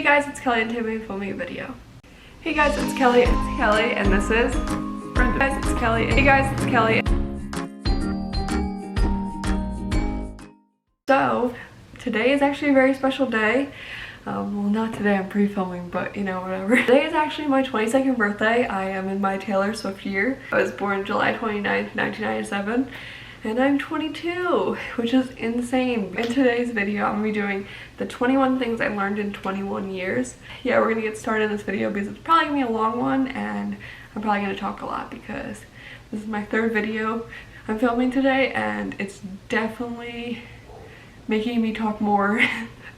Hey guys, it's Kelly and today I'm filming a video. Hey guys, it's Kelly, and this is Brenda. Hey guys, it's Kelly. Hey guys, it's Kelly. So, today is actually a very special day. Well, not today, I'm pre-filming, but you know, whatever. Today is actually my 22nd birthday. I am in my Taylor Swift year. I was born July 29th, 1997. And I'm 22, which is insane. In today's video, I'm gonna be doing the 21 things I learned in 21 years. Yeah, we're gonna get started in this video because it's probably gonna be a long one and I'm probably gonna talk a lot because this is my third video I'm filming today and it's definitely making me talk more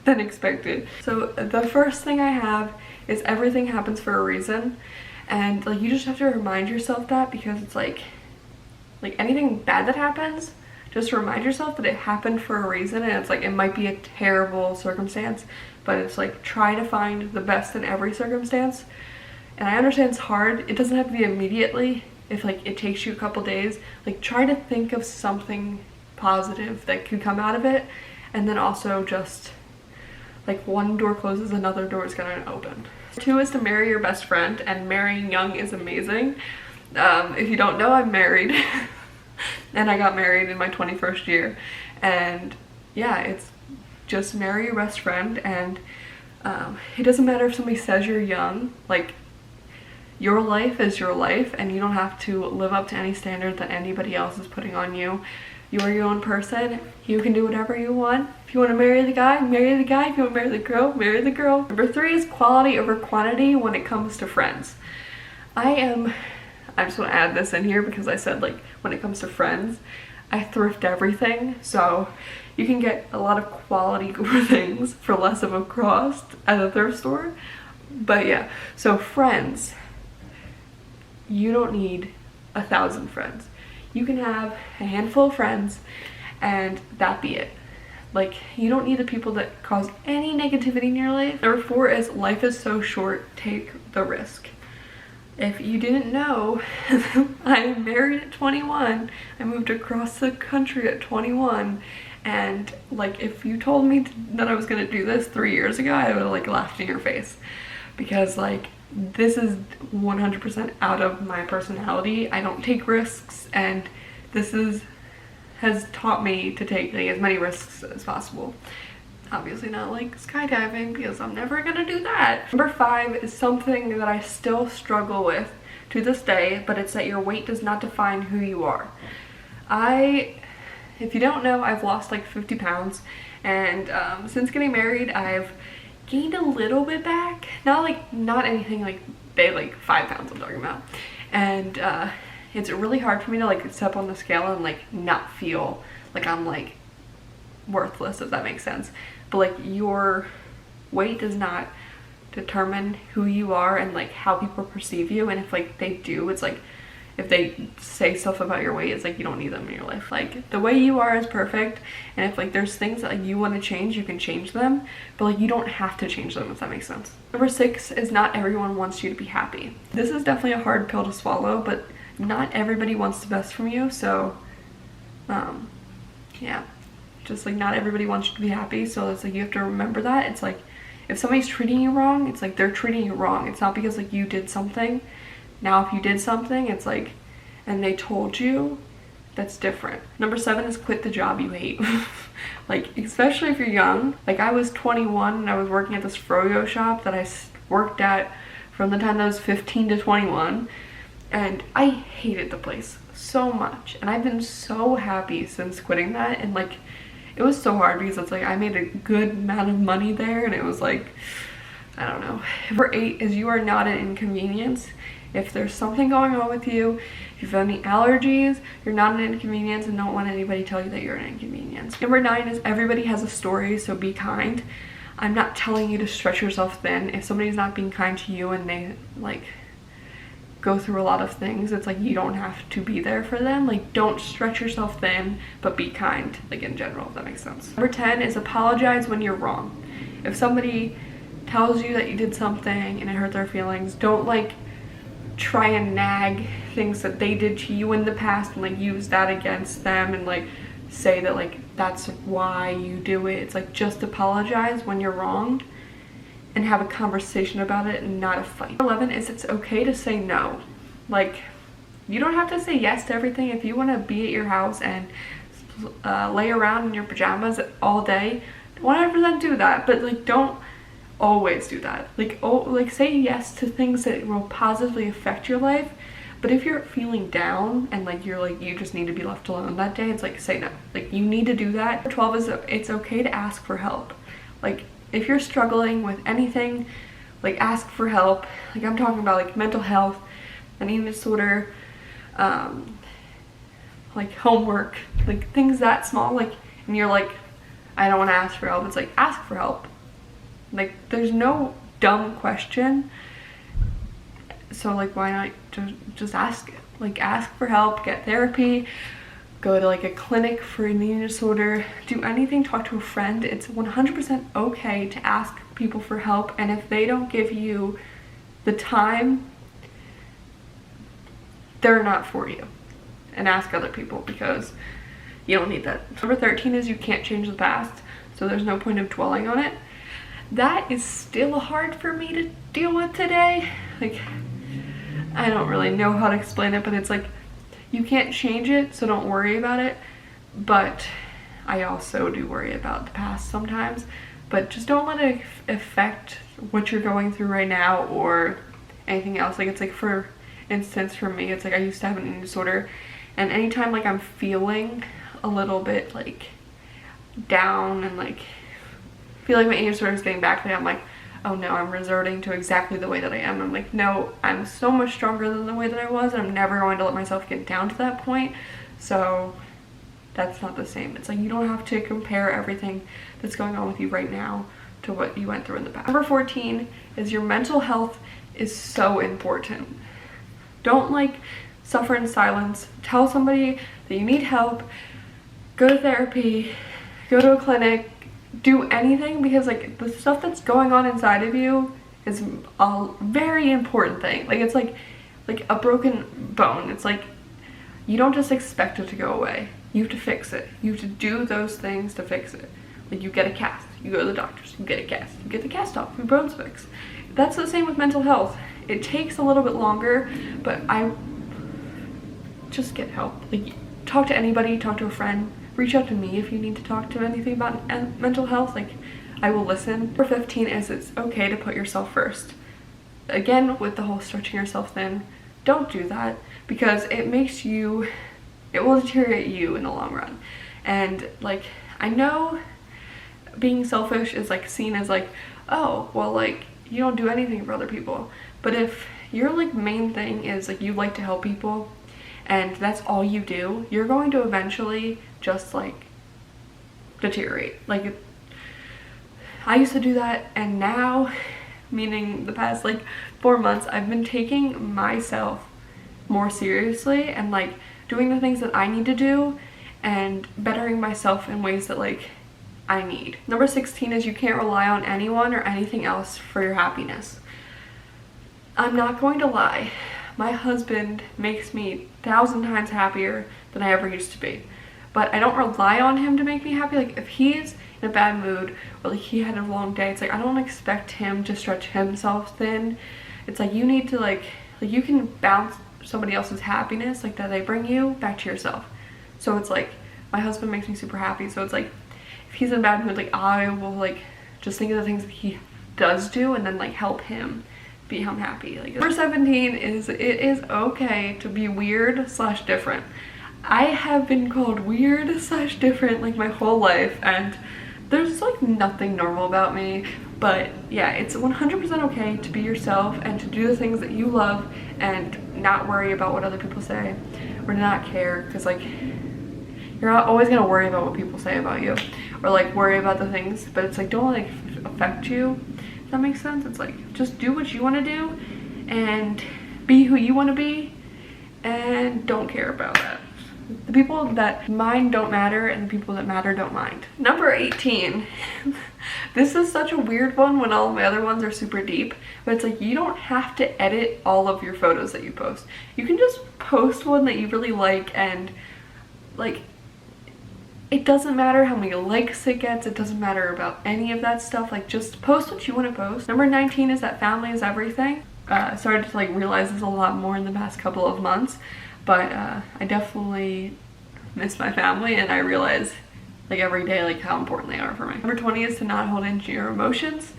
than expected. So the first thing I have is everything happens for a reason. And like you just have to remind yourself that because it's like anything bad that happens, just remind yourself that it happened for a reason. And it's like it might be a terrible circumstance, but it's like try to find the best in every circumstance. And I understand it's hard. It doesn't have to be immediately. If like it takes you a couple days, like try to think of something positive that could come out of it. And then also just like one door closes, another door is gonna open. 2 is to marry your best friend, and marrying young is amazing. If you don't know, I'm married and I got married in my 21st year, and yeah, it's just marry your best friend. And it doesn't matter if somebody says you're young, like your life is your life and you don't have to live up to any standard that anybody else is putting on you. You are your own person. You can do whatever you want. If you want to marry the guy, marry the guy. If you want to marry the girl, marry the girl. Number 3 is quality over quantity when it comes to friends. I just want to add this in here because I said like when it comes to friends, I thrift everything. So you can get a lot of quality things for less of a cost at a thrift store. But yeah, so friends, you don't need 1,000 friends. You can have a handful of friends and that be it. Like you don't need the people that cause any negativity in your life. Number 4 is life is so short, take the risk. If you didn't know, I married at 21. I moved across the country at 21. And like if you told me that I was gonna do this 3 years ago, I would have like laughed in your face. Because like this is 100% out of my personality. I don't take risks, and this has taught me to take like as many risks as possible. Obviously not like skydiving because I'm never gonna do that. Number 5 is something that I still struggle with to this day, but it's that your weight does not define who you are. If you don't know, I've lost like 50 pounds and since getting married I've gained a little bit back. Not anything like big, like 5 pounds I'm talking about. And it's really hard for me to like step on the scale and like not feel like I'm like worthless, if that makes sense. But like your weight does not determine who you are and like how people perceive you. And if like they do, it's like if they say stuff about your weight, it's like you don't need them in your life. Like the way you are is perfect, and if like there's things that like you want to change, you can change them, but like you don't have to change them, if that makes sense. Number 6 is not everyone wants you to be happy. This is definitely a hard pill to swallow, but not everybody wants the best from you. So yeah, just like not everybody wants you to be happy. So it's like you have to remember that. It's like if somebody's treating you wrong, it's like they're treating you wrong. It's not because like you did something. Now if you did something, it's like, and they told you, that's different. Number 7 is quit the job you hate. Like especially if you're young. Like I was 21 and I was working at this froyo shop that I worked at from the time I was 15 to 21, and I hated the place so much. And I've been so happy since quitting that. And like it was so hard because it's like I made a good amount of money there, and it was like, I don't know. Number 8 is you are not an inconvenience. If there's something going on with you, if you've had any allergies, you're not an inconvenience, and don't want anybody to tell you that you're an inconvenience. Number 9 is everybody has a story, so be kind. I'm not telling you to stretch yourself thin. If somebody's not being kind to you and they like go through a lot of things, it's like you don't have to be there for them. Like don't stretch yourself thin, but be kind, like in general, if that makes sense. Number 10 is apologize when you're wrong. If somebody tells you that you did something and it hurt their feelings, don't like try and nag things that they did to you in the past and like use that against them and like say that like that's why you do it. It's like just apologize when you're wronged and have a conversation about it and not a fight. 11 is it's okay to say no. Like, you don't have to say yes to everything. If you want to be at your house and lay around in your pajamas all day, 100% do that, but like don't always do that. Like say yes to things that will positively affect your life, but if you're feeling down and like you just need to be left alone that day, it's like say no. Like you need to do that. 12 is it's okay to ask for help. Like if you're struggling with anything, like ask for help. Like I'm talking about like mental health, an eating disorder, like homework, like things that small, like, and you're like, I don't want to ask for help. It's like, ask for help. Like there's no dumb question. So like why not just ask it? Like ask for help, get therapy, go to like a clinic for an eating disorder, do anything, talk to a friend. It's 100% okay to ask people for help, and if they don't give you the time, they're not for you. And ask other people because you don't need that. Number 13 is you can't change the past, so there's no point of dwelling on it. That is still hard for me to deal with today. Like, I don't really know how to explain it, but it's like, you can't change it, so don't worry about it. But I also do worry about the past sometimes. But just don't let it affect what you're going through right now or anything else. Like, it's like, for instance, for me, it's like I used to have an eating disorder, and anytime like I'm feeling a little bit like down and like feel like my eating disorder is getting back to me, I'm like, oh no, I'm resorting to exactly the way that I am. I'm like, no, I'm so much stronger than the way that I was, and I'm never going to let myself get down to that point. So that's not the same. It's like you don't have to compare everything that's going on with you right now to what you went through in the past. Number 14 is your mental health is so important. Don't like suffer in silence. Tell somebody that you need help. Go to therapy. Go to a clinic. Do anything, because like the stuff that's going on inside of you is a very important thing. Like it's like a broken bone. It's like you don't just expect it to go away. You have to fix it. You have to do those things to fix it. Like you get a cast. You go to the doctors. You get a cast. You get the cast off. Your bones fixed. That's the same with mental health. It takes a little bit longer, but I just get help. Like talk to anybody, talk to a friend, reach out to me if you need to talk to anything about mental health. Like I will listen. Number 15 is it's okay to put yourself first. Again, with the whole stretching yourself thin, don't do that, because it will deteriorate you in the long run. And like I know being selfish is like seen as like, oh well, like you don't do anything for other people. But if your like main thing is like you like to help people and that's all you do, you're going to eventually just like deteriorate. Like I used to do that, and now, meaning the past like 4 months, I've been taking myself more seriously and like doing the things that I need to do and bettering myself in ways that like I need. Number 16 is you can't rely on anyone or anything else for your happiness. I'm not going to lie. My husband makes me 1,000 times happier than I ever used to be. But I don't rely on him to make me happy. Like if he's in a bad mood or like he had a long day, it's like I don't expect him to stretch himself thin. It's like you need to like you can bounce somebody else's happiness like that they bring you back to yourself. So it's like my husband makes me super happy. So it's like if he's in a bad mood, like I will like just think of the things that he does do and then like help him be happy. Like number 17 is it is okay to be weird / different. I have been called weird / different like my whole life, and there's like nothing normal about me. But yeah, it's 100% okay to be yourself and to do the things that you love and not worry about what other people say or not care, because like you're not always gonna worry about what people say about you or like worry about the things, but it's like don't like affect you. If that makes sense. It's like just do what you want to do and be who you want to be and don't care about that. The people that mind don't matter, and the people that matter don't mind. Number 18. This is such a weird one when all of my other ones are super deep, but it's like you don't have to edit all of your photos that you post. You can just post one that you really like, and like it doesn't matter how many likes it gets, it doesn't matter about any of that stuff. Like, just post what you want to post. Number 19 is that family is everything. I started to like realize this a lot more in the past couple of months, but I definitely miss my family, and I realize like every day like how important they are for me. Number 20 is to not hold into your emotions.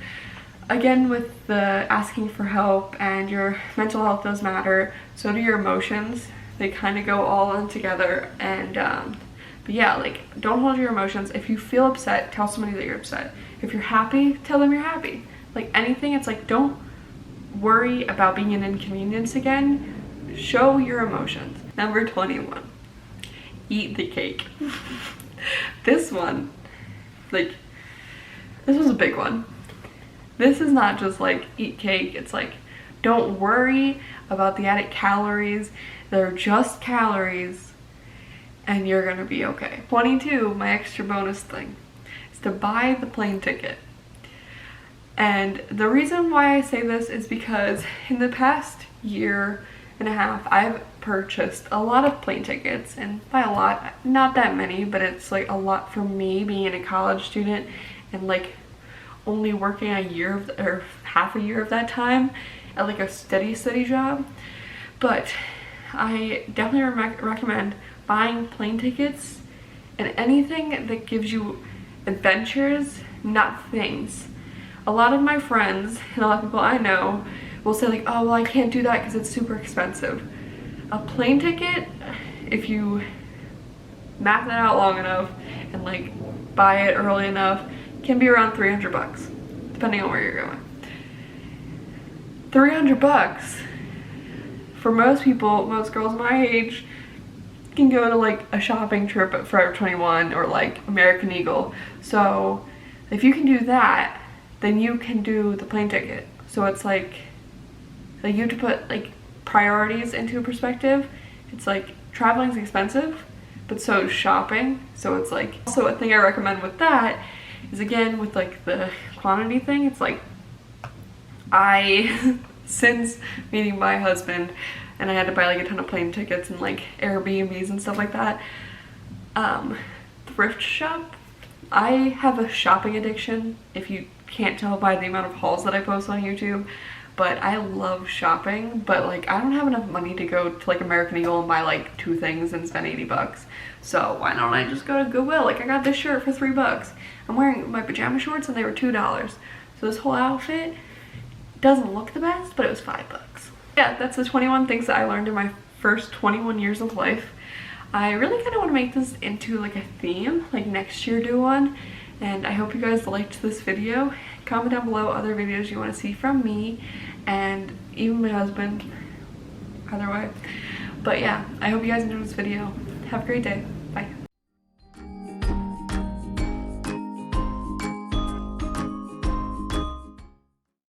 Again, with the asking for help, and your mental health does matter, so do your emotions. They kind of go all in together. And but yeah, like, don't hold your emotions. If you feel upset, tell somebody that you're upset. If you're happy, tell them you're happy. Like anything, it's like, don't worry about being an inconvenience again. Show your emotions. Number 21, eat the cake. This one, like, this was a big one. This is not just like eat cake, it's like, don't worry about the added calories. They're just calories and you're gonna be okay. 22, my extra bonus thing, is to buy the plane ticket. And the reason why I say this is because in the past year and a half, I've purchased a lot of plane tickets, and by a lot, not that many, but it's like a lot for me being a college student and like only working a year or half a year of that time at like a steady job. But I definitely recommend buying plane tickets and anything that gives you adventures, not things. A lot of my friends and a lot of people I know will say like, oh, well, I can't do that because it's super expensive. A plane ticket, if you map that out long enough and like buy it early enough, can be around 300 bucks, depending on where you're going. 300 bucks for most people, most girls my age, can go to like a shopping trip at Forever 21 or like American Eagle. So if you can do that, then you can do the plane ticket. So it's like you have to put like priorities into perspective. It's like traveling's expensive, but so is shopping. So it's like, also a thing I recommend with that is, again, with like the quantity thing, it's like, since meeting my husband and I had to buy like a ton of plane tickets and like Airbnbs and stuff like that, thrift shop. I have a shopping addiction, if you can't tell by the amount of hauls that I post on YouTube, but I love shopping, but like I don't have enough money to go to like American Eagle and buy like 2 things and spend 80 bucks. So why don't I just go to Goodwill? Like, I got this shirt for 3 bucks. I'm wearing my pajama shorts and they were $2. So this whole outfit doesn't look the best, but it was 5 bucks. Yeah, that's the 21 things that I learned in my first 21 years of life. I really kind of want to make this into like a theme, like next year do one. And I hope you guys liked this video. Comment down below other videos you want to see from me and even my husband, either way. But yeah, I hope you guys enjoyed this video. Have a great day.